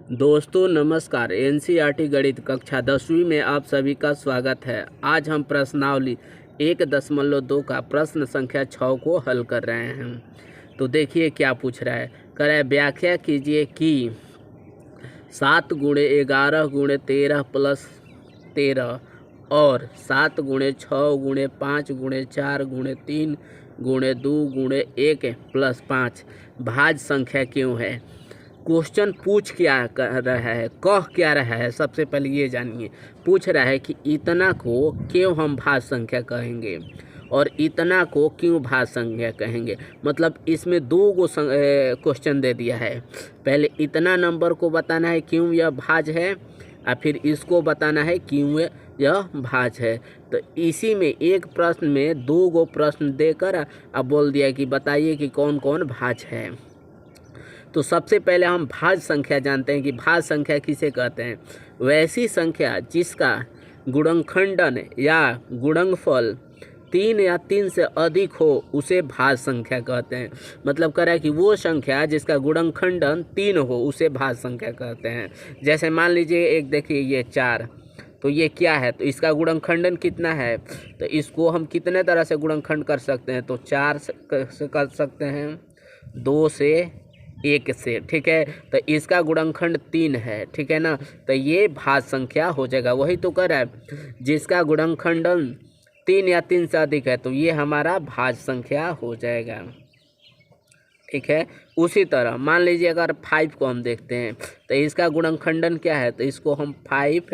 दोस्तों नमस्कार। एनसीईआरटी गणित कक्षा 10वीं में आप सभी का स्वागत है। आज हम प्रश्नावली 1.2 का प्रश्न संख्या 6 को हल कर रहे हैं। तो देखिए क्या पूछ रहा है। कह रहा है व्याख्या कीजिए कि 7 गुणे 11 गुणे 13 प्लस 13 और 7 गुणे 6 गुणे 5 गुणे 4 गुणे 3 गुणे 2 गुणे 1 प्लस 5 भाज्य संख्या क्यों है। क्वेश्चन पूछ क्या कर रहा है, कह क्या रहा है, सबसे पहले ये जानिए। पूछ रहा है कि इतना को क्यों हम भाज्य संख्या कहेंगे और इतना को क्यों भाज्य संख्या कहेंगे। मतलब इसमें दो गो क्वेश्चन दे दिया है। पहले इतना नंबर को बताना है क्यों यह भाज्य है और फिर इसको बताना है क्यों यह भाज्य है। तो इसी में एक प्रश्न में दो गो प्रश्न देकर अब बोल दिया कि बताइए कि कौन कौन भाज्य है। तो सबसे पहले हम भाज्य संख्या जानते हैं कि भाज्य संख्या किसे कहते हैं। वैसी संख्या जिसका गुणनखंडन या गुणनफल 3 या 3 से अधिक हो उसे भाज्य संख्या कहते हैं। मतलब कह रहा है कि वो संख्या जिसका गुणनखंडन 3 हो उसे भाज्य संख्या कहते हैं। जैसे मान लीजिए एक देखिए ये 4, तो ये क्या है, तो इसका गुणनखंडन कितना है, तो इसको हम कितने तरह से गुणनखंड कर सकते हैं। तो 4 से कर सकते हैं, 2 से, 1 से, ठीक है। तो इसका गुणनखंड 3 है, ठीक है ना। तो ये भाज्य संख्या हो जाएगा। वही तो कह रहा है जिसका गुणनखंडन 3 या 3 से अधिक है तो ये हमारा भाज्य संख्या हो जाएगा, ठीक है। उसी तरह मान लीजिए अगर 5 को हम देखते हैं तो इसका गुणनखंडन क्या है, तो इसको हम 5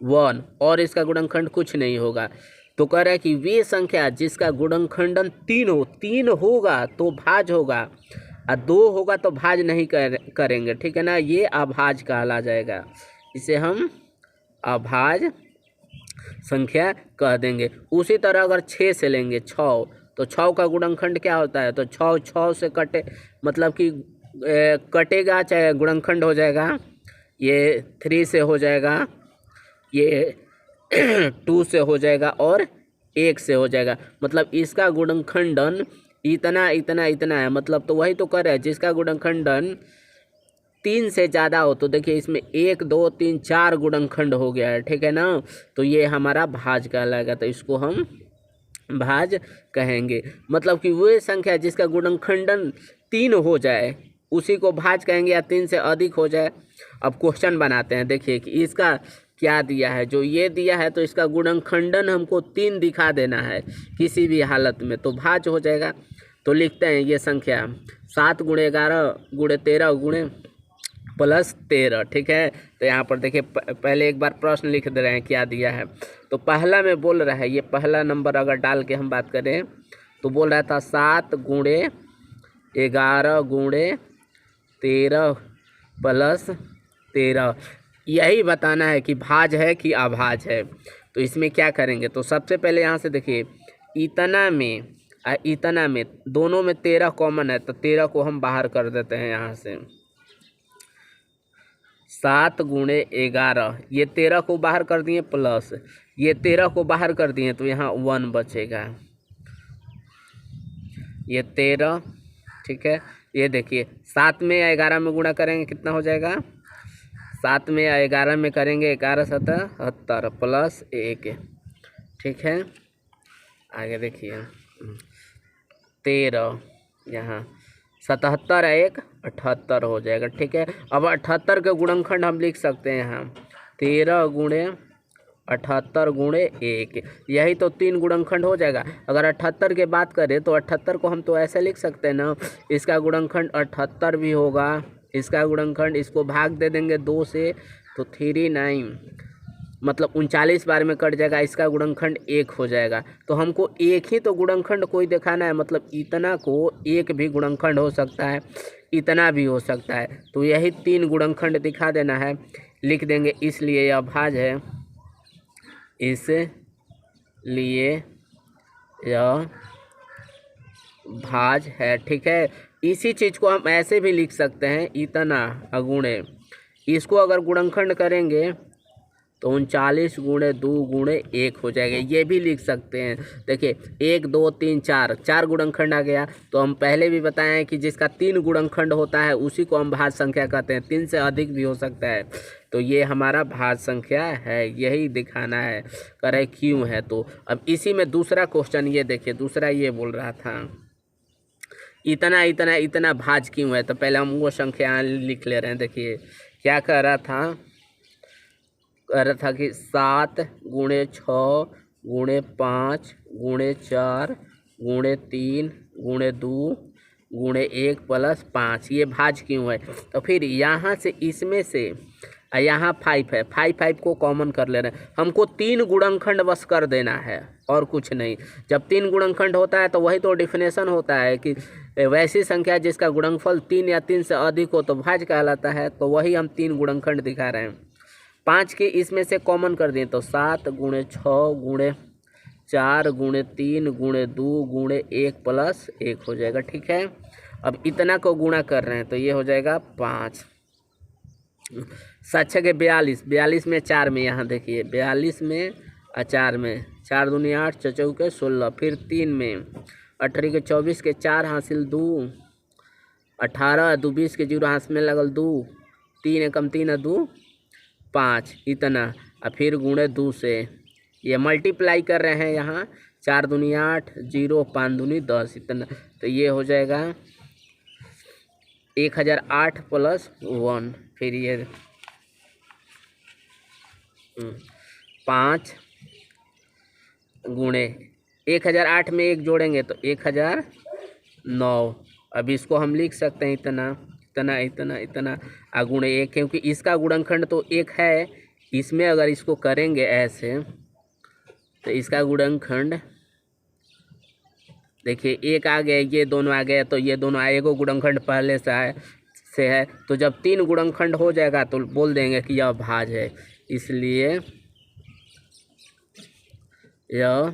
1 और इसका गुणनखंड कुछ नहीं होगा। तो कह रहा है कि वे संख्या जिसका गुणनखंडन 3 होगा तो भाज्य होगा और 2 होगा तो भाज्य नहीं करेंगे, ठीक है ना। ये अभाज्य कहला जाएगा। इसे हम अभाज्य संख्या कह देंगे। उसी तरह अगर 6 से लेंगे 6, तो 6 का गुणनखंड क्या होता है, तो 6 से कटे मतलब कि कटेगा चाहे गुणनखंड हो जाएगा। ये 3 से हो जाएगा, ये 2 से हो जाएगा और 1 से हो जाएगा। मतलब इसका गुणनखंडन इतना इतना इतना है। मतलब तो वही तो कर रहा है जिसका गुणनखंडन 3 से ज़्यादा हो। तो देखिए इसमें 1 2 3 4 गुणनखंड हो गया है, ठीक है ना। तो ये हमारा भाज्य कहलाएगा। तो इसको हम भाज्य कहेंगे। मतलब कि वह संख्या जिसका गुणनखंडन 3 हो जाए उसी को भाज्य कहेंगे या 3 से अधिक हो जाए। अब क्वेश्चन बनाते हैं। देखिए कि इसका क्या दिया है, जो ये दिया है तो इसका गुणनखंडन हमको 3 दिखा देना है किसी भी हालत में, तो भाज्य हो जाएगा। तो लिखते हैं ये संख्या 7 गुणे 11 गुणे 13 गुणे प्लस 13, ठीक है। तो यहाँ पर देखिए पहले एक बार प्रश्न लिख दे रहे हैं क्या दिया है। तो पहला में बोल रहा है, ये पहला नंबर अगर डाल के हम बात करें तो बोल रहा था 7 गुणे 11 गुणे 13 प्लस 13। यही बताना है कि भाज्य है कि अभाज्य है। तो इसमें क्या करेंगे, तो सबसे पहले यहाँ से देखिए इतना में दोनों में 13 कॉमन है, तो 13 को हम बाहर कर देते हैं यहाँ से। 7 गुणे 11, ये 13 को बाहर कर दिए प्लस ये 13 को बाहर कर दिए तो यहाँ 1 बचेगा। ये 13, ठीक है। ये देखिए 7 में या 11 में गुणा करेंगे कितना हो जाएगा, 7 में या 11 में करेंगे 11 7 70 प्लस 1, ठीक है। आगे देखिए 13, यहाँ 77 1 78 हो जाएगा, ठीक है। अब 78 के गुणनखंड हम लिख सकते हैं यहाँ 13 गुणे 78 गुणे 1, यही तो 3 गुणनखंड हो जाएगा। अगर 78 की बात करें तो 78 को हम तो ऐसे लिख सकते हैं ना, इसका गुणनखंड 78 भी होगा, इसका गुणनखंड, इसको भाग दे देंगे 2 से तो 39, मतलब 39 बार में कट जाएगा, इसका गुणनखंड 1 हो जाएगा। तो हमको एक ही तो गुणनखंड कोई दिखाना है। मतलब इतना को 1 भी गुणनखंड हो सकता है, इतना भी हो सकता है, तो यही 3 गुणनखंड दिखा देना है, लिख देंगे। इसलिए यह भाज्य है, इसलिए यह भाज्य है, ठीक है। इसी चीज़ को हम ऐसे भी लिख सकते हैं, इतना अगुणे, इसको अगर गुणनखंड करेंगे तो 39 गुणे 2 गुणे 1 हो जाएगा। ये भी लिख सकते हैं, देखिए 1 2 3 4, 4 गुणनखंड आ गया। तो हम पहले भी बताए हैं कि जिसका 3 गुणनखंड होता है उसी को हम भाज्य संख्या कहते हैं, 3 से अधिक भी हो सकता है। तो ये हमारा भाज्य संख्या है, यही दिखाना है, करे क्यों है। तो अब इसी में दूसरा क्वेश्चन ये देखिए, दूसरा ये बोल रहा था इतना इतना इतना भाज्य क्यों है। तो पहले हम वो संख्या लिख ले रहे हैं। देखिए क्या कह रहा था कि 7 गुणे 6 गुणे 5 गुणे 4 गुणे 3 गुणे 2 गुणे 1 प्लस 5, ये भाज्य क्यों है। तो फिर यहाँ से इसमें से यहाँ 5 है, 5 को कॉमन कर ले रहे हैं। हमको 3 गुणनखंड बस कर देना है और कुछ नहीं। जब 3 गुणनखंड होता है तो वही तो डिफिनेशन होता है कि वैसी संख्या जिसका गुणनफल 3 या 3 से अधिक हो तो भाज्य कहलाता है। तो वही हम 3 गुणनखंड दिखा रहे हैं। 5 के इसमें से कॉमन कर दिए तो 7 गुणे 6 गुणे 4 गुणे 3 गुणे 2 गुणे 1 प्लस 1 हो जाएगा। ठीक है, अब इतना को गुणा कर रहे हैं तो ये हो जाएगा 5। 7 6 के 42, 42 में 4 में, यहाँ देखिए 42 में और 4 में, 4 दूनी 8 4 चौके 16, फिर 3 में 18 के 24 के 4 हासिल 2, 18 2 20 के 0 हाथ में लगल 2, 3 एकम 3 2 5, इतना और फिर गुणे 2 से ये मल्टीप्लाई कर रहे हैं। यहाँ 4 दूनी 8 0 5 दूनी 10, इतना। तो ये हो जाएगा 1008 प्लस 1, फिर ये 5 गुणे 1008 में 1 जोड़ेंगे तो 1009। अब इसको हम लिख सकते हैं इतना इतना इतना इतना गुणे 1, क्योंकि इसका गुणनखंड तो 1 है। इसमें अगर इसको करेंगे ऐसे तो इसका गुणनखंड देखिए 1 आ गया, ये दोनों आ गए, तो ये दोनों आए, एगो गुणनखंड पहले से है। तो जब 3 गुणनखंड हो जाएगा तो बोल देंगे कि यह भाज्य है, इसलिए यह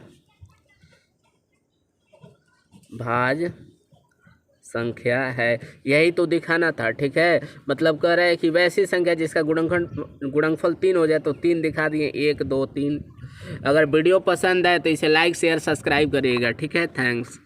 भाज्य संख्या है। यही तो दिखाना था। ठीक है, मतलब कह रहे हैं कि वैसी संख्या जिसका गुणनफल 3 हो जाए तो 3 दिखा दिए, 1 2 3। अगर वीडियो पसंद आए तो इसे लाइक शेयर सब्सक्राइब करिएगा। ठीक है, थैंक्स।